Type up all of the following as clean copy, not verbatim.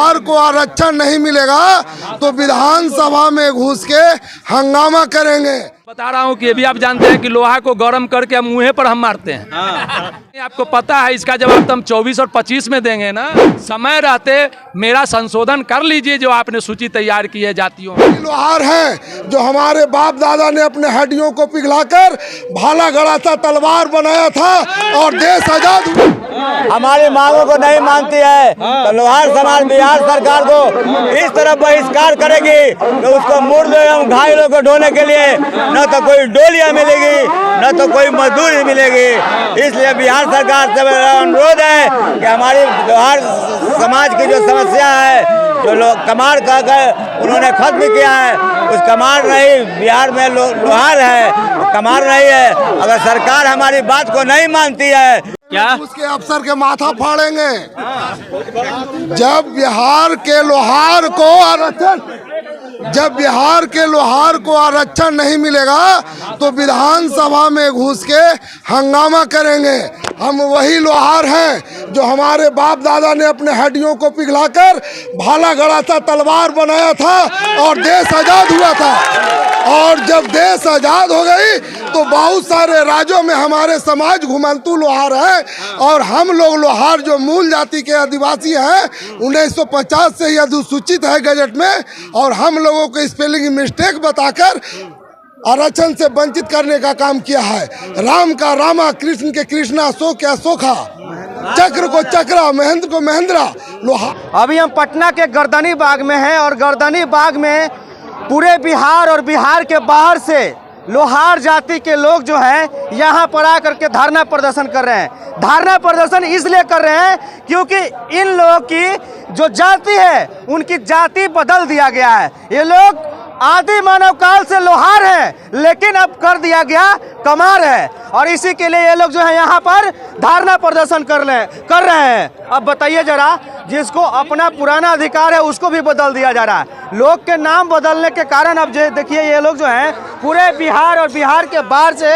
लोहार को आरक्षण नहीं मिलेगा तो विधानसभा में घुस के हंगामा करेंगे। बता रहा हूँ कि ये भी आप जानते हैं कि लोहा को गर्म करके हम मुँह पर हम मारते हैं। आपको पता है इसका जवाब तो हम 24 और 25 में देंगे ना। समय रहते मेरा संशोधन कर लीजिए जो आपने सूची तैयार की है जातियों। लोहार हैं जो हमारे बाप दादा ने अपने हड्डियों को पिघलाकर भाला गड़ा था, तलवार बनाया था और देश आजाद हुआ। हमारी मांगों को नहीं मानती है तो लोहार समाज बिहार सरकार को इस तरह बहिष्कार करेगी तो उसको मुर्दे एवं घायलों को ढोने के लिए न तो कोई डोलियां मिलेगी न तो कोई मजदूरी मिलेगी। इसलिए बिहार सरकार से मेरा अनुरोध है कि हमारी लोहार समाज की जो समस्या है, जो लोग कमार कहकर उन्होंने खत्म किया है, उस कमार नहीं बिहार में लोहार है, कमार नहीं है। अगर सरकार हमारी बात को नहीं मानती है क्या उसके अफसर के माथा फाड़ेंगे। जब बिहार के लोहार को आरक्षण नहीं मिलेगा तो विधानसभा में घुस के हंगामा करेंगे। हम वही लोहार हैं जो हमारे बाप दादा ने अपने हड्डियों को पिघलाकर भाला गड़ा था, तलवार बनाया था और देश आजाद हुआ था। और जब देश आजाद हो गई तो बहुत सारे राज्यों में हमारे समाज घुमंतु लोहार है और हम लोग लोहार जो मूल जाति के आदिवासी हैं 1950 से ही अधिसूचित है गजट में, और हम लोगों को स्पेलिंग मिस्टेक बताकर आरक्षण से वंचित करने का काम किया है। राम का रामा, कृष्ण के कृष्णा, अशोक के अशोका, चक्र को चक्रा, महेंद्र को महेंद्रा। लोहार अभी हम पटना के गर्दनी बाग में हैं और गर्दनी बाग में पूरे बिहार और बिहार के बाहर से लोहार जाति के लोग जो हैं यहाँ पर आकर के धरना प्रदर्शन कर रहे हैं। धरना प्रदर्शन इसलिए कर रहे हैं क्योंकि इन लोगों की जो जाति है उनकी जाति बदल दिया गया है। ये लोग आदि मानव काल से लोहार हैं लेकिन अब कर दिया गया कमार है, और इसी के लिए ये लोग जो है यहाँ पर धरना प्रदर्शन कर रहे हैं। अब बताइए जरा, जिसको अपना पुराना अधिकार है उसको भी बदल दिया जा रहा है। लोग के नाम बदलने के कारण अब देखिए ये लोग जो हैं पूरे बिहार और बिहार के बाहर से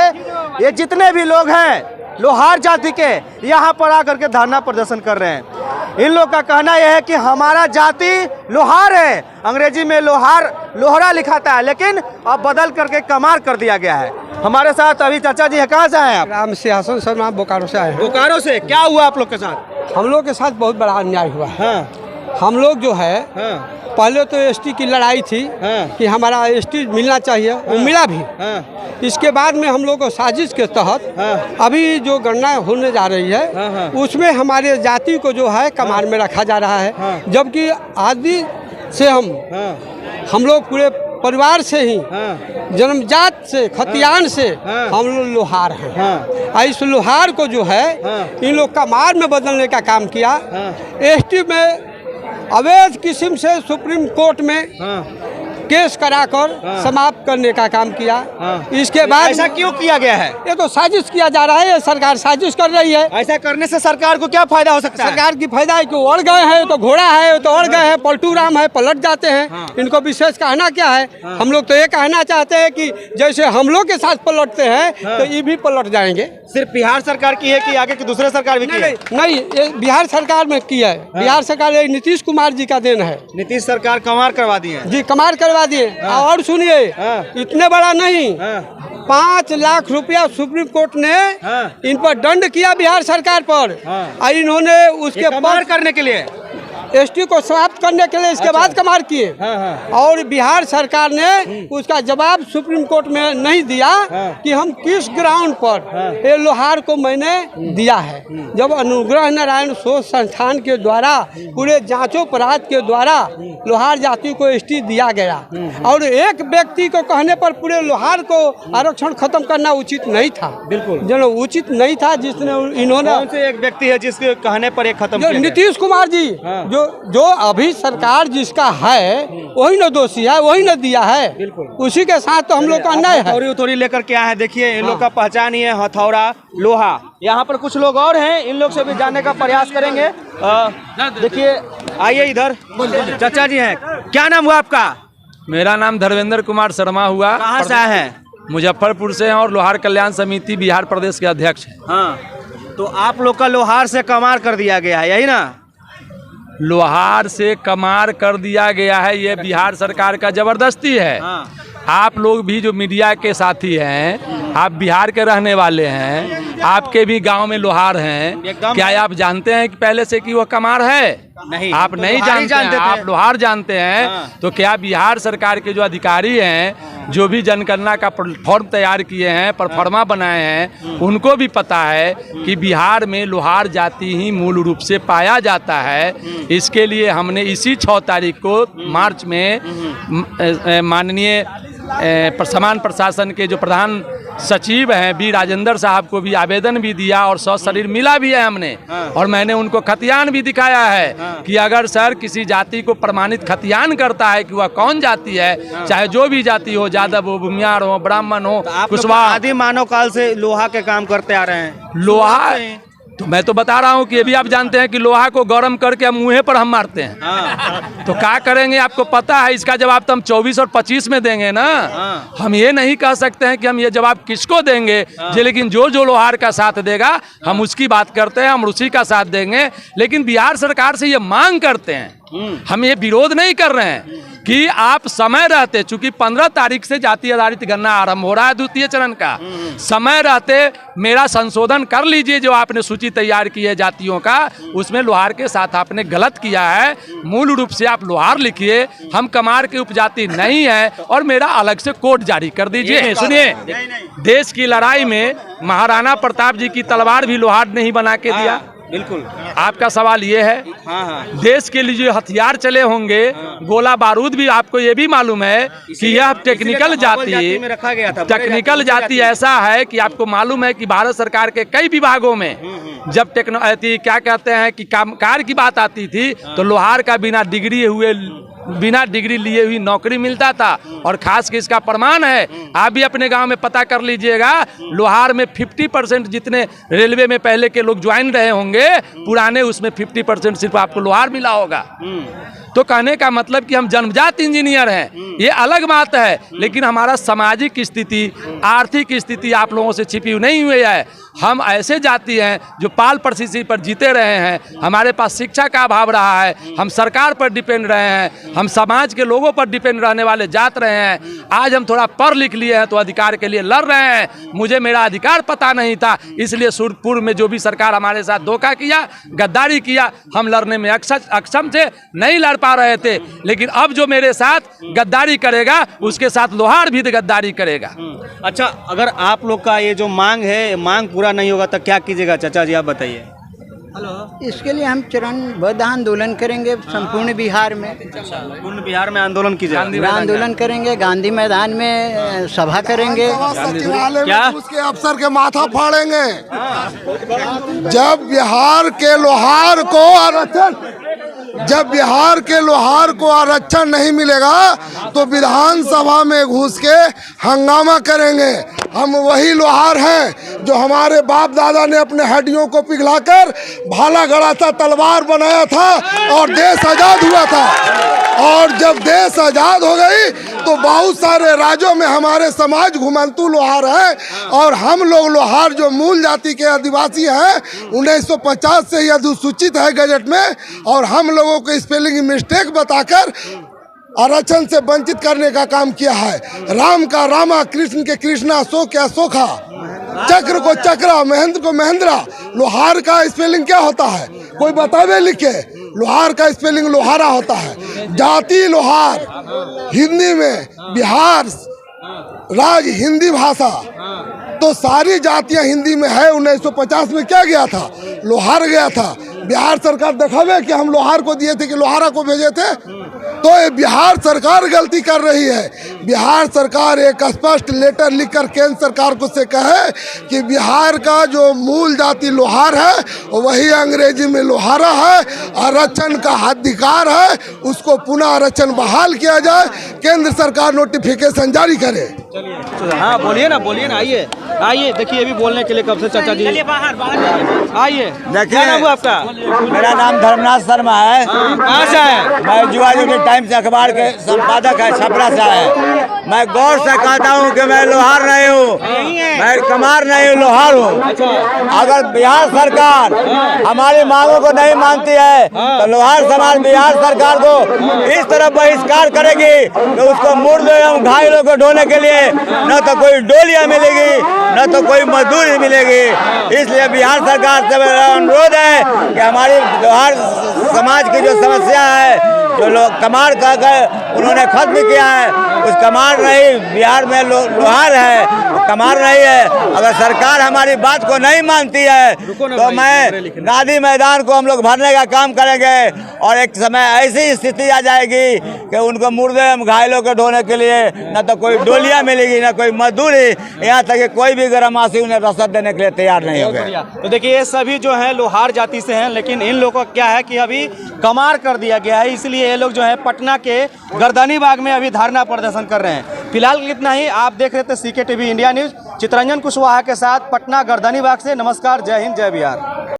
ये जितने भी लोग हैं लोहार जाति के यहाँ पर आकर के धरना प्रदर्शन कर रहे हैं। इन लोग का कहना यह है कि हमारा जाति लोहार है, अंग्रेजी में लोहरा लिखाता है लेकिन अब बदल करके कमार कर दिया गया है। हमारे साथ अभी चाचा जी है, कहाँ से आए आप? राम सिंहासन शर्मा, बोकारो से आए हैं। बोकारो से। क्या हुआ आप लोग के साथ? हम लोग के साथ बहुत बड़ा अन्याय हुआ है। हम लोग जो है पहले तो एसटी की लड़ाई थी कि हमारा एसटी मिलना चाहिए, वो मिला भी। इसके बाद में हम लोग को साजिश के तहत अभी जो गणना होने जा रही है उसमें हमारे जाति को जो है कमार में रखा जा रहा है, जबकि आदि से हम लोग पूरे परिवार से ही जन्मजात से खतियान से हम लोग लोहार हैं। इस लोहार को जो है इन लोग कमार में बदलने का काम किया। एसटी में अवैध किस्म से सुप्रीम कोर्ट में केस कराकर समाप्त करने का काम किया। इसके बाद ऐसा क्यों किया गया है? ये तो साजिश किया जा रहा है, ये सरकार साजिश कर रही है। ऐसा करने से सरकार को क्या फायदा हो सकता है? सरकार की फायदा है कि वो अड़ गए हैं तो घोड़ा है, तो अड़ गए हैं, पलटू राम है, पलट जाते हैं। इनको विशेष कहना क्या है? हम लोग तो ये कहना चाहते हैं कि जैसे हम लोग के साथ पलटते हैं तो ये भी पलट जाएंगे। सिर्फ बिहार सरकार की है कि आगे की दूसरे सरकार भी की है? नहीं, ये बिहार सरकार में की है। बिहार सरकार ये नीतीश कुमार जी का देन है। नीतीश सरकार कमार करवा दी है जी, कमार करवा दिए। और सुनिए, इतने बड़ा नहीं, 5 लाख रुपया सुप्रीम कोर्ट ने इन पर दंड किया बिहार सरकार पर। इन्होंने उसके कमार करने के लिए एसटी को समाप्त करने के लिए इसके बाद कमार किए। और बिहार सरकार ने उसका जवाब सुप्रीम कोर्ट में नहीं दिया कि हम किस ग्राउंड पर ये लोहार को मैंने दिया है। जब अनुग्रह नारायण शोध संस्थान के द्वारा पूरे जांचों परात के द्वारा लोहार जाति को एसटी दिया गया और एक व्यक्ति को कहने पर पूरे लोहार को आरक्षण खत्म करना उचित नहीं था। बिल्कुल जो उचित नहीं था, जिसने इन्होंने कौन से एक व्यक्ति है जिसके कहने पर एक खत्म किया? नीतीश कुमार जी। जो अभी सरकार जिसका है वही न दोषी है, वही न दिया है। बिल्कुल उसी के साथ तो हम लोग का अन्याय है। थोड़ी लेकर के आए हैं। देखिए इन लोग का पहचान ही है हथौड़ा लोहा। यहाँ पर कुछ लोग और हैं, इन लोग से भी जानने का प्रयास करेंगे। देखिए, आइए इधर, चाचा जी हैं। क्या नाम हुआ आपका? मेरा नाम धर्मेंद्र कुमार शर्मा हुआ। कहाँ से आए हैं? मुजफ्फरपुर से हैं और लोहार कल्याण समिति बिहार प्रदेश के अध्यक्ष हैं। हाँ, तो आप लोग का लोहार से कमार कर दिया गया है, यही ना? लोहार से कमार कर दिया गया है, ये बिहार सरकार का जबरदस्ती है। आप लोग भी जो मीडिया के साथी हैं, आप बिहार के रहने वाले हैं, आपके भी गांव में लोहार हैं, क्या आप जानते हैं कि पहले से कि वो कमार है? नहीं, आप तो नहीं जानते हैं, आप लोहार जानते हैं। तो क्या बिहार सरकार के जो अधिकारी हैं, जो भी जनगणना का फॉर्म तैयार किए हैं, परफॉर्मा बनाए हैं, उनको भी पता है कि बिहार में लोहार जाति ही मूल रूप से पाया जाता है। इसके लिए हमने इसी 6 तारीख को मार्च में माननीय समान प्रशासन के जो प्रधान सचिव हैं बी राजेंद्र साहब को भी आवेदन भी दिया और सशरीर मिला भी है हमने। और मैंने उनको खतियान भी दिखाया है कि अगर सर किसी जाति को प्रमाणित खतियान करता है कि वह कौन जाति है, चाहे जो भी जाति हो, यादव हो, भूमियार हो, ब्राह्मण हो, कुशवाहा, आदि मानव काल से लोहा के काम करते आ रहे हैं। लोहा तो मैं तो बता रहा हूँ कि ये भी आप जानते हैं कि लोहा को गरम करके हम मुँह पर हम मारते हैं। तो क्या करेंगे आपको पता है, इसका जवाब तो हम 24 और 25 में देंगे ना। हम ये नहीं कह सकते हैं कि हम ये जवाब किसको देंगे, लेकिन जो लोहार का साथ देगा हम उसकी बात करते हैं, हम उसी का साथ देंगे। लेकिन बिहार सरकार से ये मांग करते हैं, हम ये विरोध नहीं कर रहे हैं कि आप समय रहते, चूंकि 15 तारीख से जाति आधारित गणना आरंभ हो रहा है द्वितीय चरण का, समय रहते मेरा संशोधन कर लीजिए। जो आपने सूची तैयार की है जातियों का, उसमें लोहार के साथ आपने गलत किया है। मूल रूप से आप लोहार लिखिए, हम कमार की उपजाति नहीं है, और मेरा अलग से कोड जारी कर दीजिए। सुनिए, देश की लड़ाई में महाराणा प्रताप जी की तलवार भी लोहार ने ही बना के दिया। बिल्कुल। आपका सवाल ये है, देश के लिए जो हथियार चले होंगे, गोला बारूद भी आपको ये भी मालूम है कि यह टेक्निकल जाति में रखा गया था। टेक्निकल जाति ऐसा है कि आपको मालूम है कि भारत सरकार के कई विभागों में जब क्या कहते हैं कि कामकार की बात आती थी, तो लोहार का बिना डिग्री लिए हुई नौकरी मिलता था। और खास के इसका प्रमाण है, आप भी अपने गांव में पता कर लीजिएगा, लोहार में 50% जितने रेलवे में पहले के लोग ज्वाइन रहे होंगे पुराने, उसमें 50% सिर्फ आपको लोहार मिला होगा। तो कहने का मतलब कि हम जन्मजात इंजीनियर हैं, ये अलग बात है, लेकिन हमारा सामाजिक स्थिति, आर्थिक स्थिति आप लोगों से छिपी नहीं हुई है। हम ऐसे जाति हैं जो पाल परिस्थिति पर जीते रहे हैं, हमारे पास शिक्षा का अभाव रहा है, हम सरकार पर डिपेंड रहे हैं, हम समाज के लोगों पर डिपेंड रहने वाले जात रहे हैं। आज हम थोड़ा पढ़ लिख लिए हैं तो अधिकार के लिए लड़ रहे हैं। मुझे मेरा अधिकार पता नहीं था, इसलिए पूर्व में जो भी सरकार हमारे साथ धोखा किया, गद्दारी किया, हम लड़ने में अक्षम थे, नहीं लड़ पा रहे थे। लेकिन अब जो मेरे साथ गद्दारी करेगा, उसके साथ लोहार भी गद्दारी करेगा। अच्छा, अगर आप लोग का ये जो मांग है, मांग पूरा नहीं होगा तो क्या कीजिएगा चाचा जी, आप बताइए। इसके लिए हम चरणबद्ध आंदोलन करेंगे संपूर्ण बिहार में। पूर्ण बिहार में आंदोलन कीजिएगा। आंदोलन करेंगे, गांधी मैदान में सभा करेंगे, क्या उसके अफसर के माथा फाड़ेंगे। जब बिहार के लोहार को आरक्षण नहीं मिलेगा तो विधानसभा में घुस के हंगामा करेंगे। हम वही लोहार हैं जो हमारे बाप दादा ने अपने हड्डियों को पिघलाकर भाला गड़ा था, तलवार बनाया था और देश आजाद हुआ था। और जब देश आजाद हो गई तो बहुत सारे राज्यों में हमारे समाज घुमंतु लोहार हैं, और हम लोग लोहार जो मूल जाति के आदिवासी हैं 1950 से ही अधिसूचित है गजट में, और हम लोगों को स्पेलिंग मिस्टेक बताकर आरक्षण से वंचित करने का काम किया है। राम का रामा, कृष्ण के कृष्णा, अशोक के अशोका, चक्र को चक्रा, महेंद्र को महेंद्रा। लोहार का स्पेलिंग क्या होता है, कोई बतावे लिखे? लोहार का स्पेलिंग लोहारा होता है। जाति लोहार हिंदी में, बिहार राज्य हिंदी भाषा, तो सारी जातियां हिंदी में है। 1950 में क्या गया था, लोहार गया था। बिहार सरकार दिखावे कि हम लोहार को दिए थे कि लोहारा को भेजे थे, तो ये बिहार सरकार गलती कर रही है। बिहार सरकार एक स्पष्ट लेटर लिखकर केंद्र सरकार को से कहे कि बिहार का जो मूल जाति लोहार है वही अंग्रेजी में लोहारा है, आरक्षण का अधिकार है, उसको पुनः आरक्षण बहाल किया जाए, केंद्र सरकार नोटिफिकेशन जारी करे। चलिए हाँ बोलिए ना आइए आइए देखिए अभी बोलने के लिए कब से चाचा जी आइए। क्या नाम हुआ आपका? मेरा नाम धर्मनाथ शर्मा है। कहाँ से है? मैं युवा यूनिट टाइम्स अखबार के संपादक है, छपरा से है। मैं गौर से कहता हूँ कि मैं लोहार नहीं हूँ, मैं कमार नहीं हूँ, लोहार हूँ। अगर बिहार सरकार हमारी मांगों को नहीं मानती है तो लोहार समाज बिहार सरकार को इस तरह बहिष्कार करेगी कि उसको मुर्दे एवं घायलों को ढोने के लिए न तो कोई डोलियां मिलेगी न तो कोई मजदूरी मिलेगी। इसलिए बिहार सरकार से मेरा अनुरोध है कि हमारी लोहार समाज की जो समस्या है, जो लोग कमार कहकर उन्होंने खत्म किया है, उस कमार नहीं, बिहार में लोहार है, कमार नहीं है। अगर सरकार हमारी बात को नहीं मानती है तो मैं गांधी मैदान को हम लोग भरने का काम करेंगे और एक समय ऐसी स्थिति आ जाएगी कि उनको मुर्दे एवं घायलों को ढोने के लिए न तो कोई डोलियां मिलेगी न कोई मजदूरी, यहाँ तक कि कोई भी ग्रामवासी उन्हें रसद देने के लिए तैयार नहीं हो गए। तो देखिए ये सभी जो है लोहार जाति से हैं, लेकिन इन लोगों का क्या है कि अभी कमार कर दिया गया है, इसलिए ये लोग जो है पटना के गर्दनी बाग में अभी धरना प्रदर्शन कर रहे हैं। फिलहाल इतना ही। आप देख रहे थे CK TV India news. Chittaranjan Kushwaha के साथ पटना गर्दनी बाग से। नमस्कार, जय हिंद, जय बिहार।